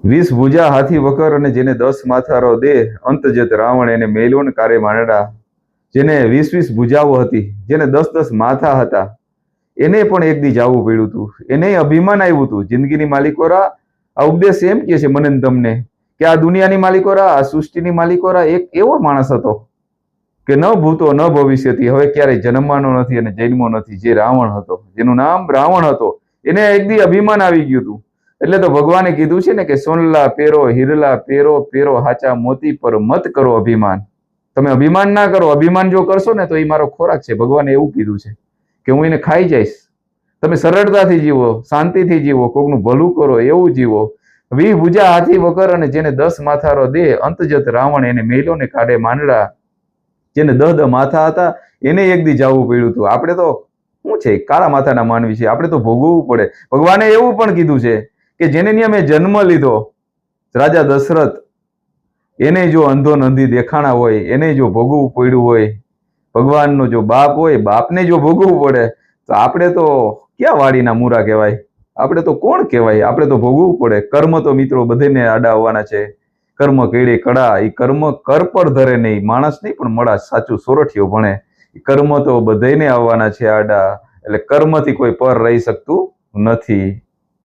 વીસ ભુજા હાથી વકર અને જેને 10 માથારો દે અંત જત રાવણ એને મેલ્યો ને કારે માંડડા. જેને 20 ભુજાઓ હતી, જેને 10 માથા હતા, એને પણ એક દી જાવું પડ્યું હતું. એને અભિમાન આવ્યું હતું. જિંદગીની માલિકોરા આ ઉપદેશ એમ કહે છે મને તમને કે આ દુનિયાની માલિકોરા, આ સૃષ્ટિની માલિકોરા એક એવો માણસ હતો કે ન ભૂતો ન ભવિષ્યથી, હવે ક્યારેય જન્મવાનો નથી અને જન્મો નથી, જે રાવણ હતો, જેનું નામ રાવણ હતો. એને એક દી અભિમાન આવી ગયું હતું. એટલે તો ભગવાને કીધું છે ને કે સોનલા પેરો હીરલા પેરો પેરો હાચા મોતી પર મત કરો અભિમાન. તમે અભિમાન ના કરો. અભિમાન જો કરશો ને તો એ મારો ખોરાક છે. ભગવાને એવું કીધું છે કે હું એને ખાઈ જઈશ. તમે સરળતાથી જીવો, શાંતિથી જીવો, કોકનું ભલું કરો એવું જીવો. 20 ભુજા હાથી વગર અને જેને 10 માથારો દે અંતજત રાવણ એને મેલ્યો ને કાઢે માંડડા. જેને 10 માથા હતા એને એક દી જવું પડ્યું હતું. આપણે તો શું છે, કાળા માથાના માનવી છે, આપણે તો ભોગવવું પડે. ભગવાને એવું પણ કીધું છે કે જેને નિયમે જન્મ લીધો રાજા દશરથ, એને જો અંધો નંદી દેખાણા હોય, એને જો ભોગવવું પડ્યું હોય, ભગવાનનો જો બાપ હોય, બાપને જો ભોગવવું પડે, તો આપણે તો ક્યાં વાડીના મૂરા કહેવાય? આપણે તો કોણ કહેવાય? આપણે તો ભોગવવું પડે. કર્મ તો મિત્રો બધાને આડા આવવાના છે. કર્મ કેળે કડા, એ કર્મ કર પર ધરે નહીં, માણસ નહીં પણ મળા, સાચું સોરઠિયો ભણે. કર્મ તો બધાને આવવાના છે આડા, એટલે કર્મથી કોઈ પર રહી શકતું નથી.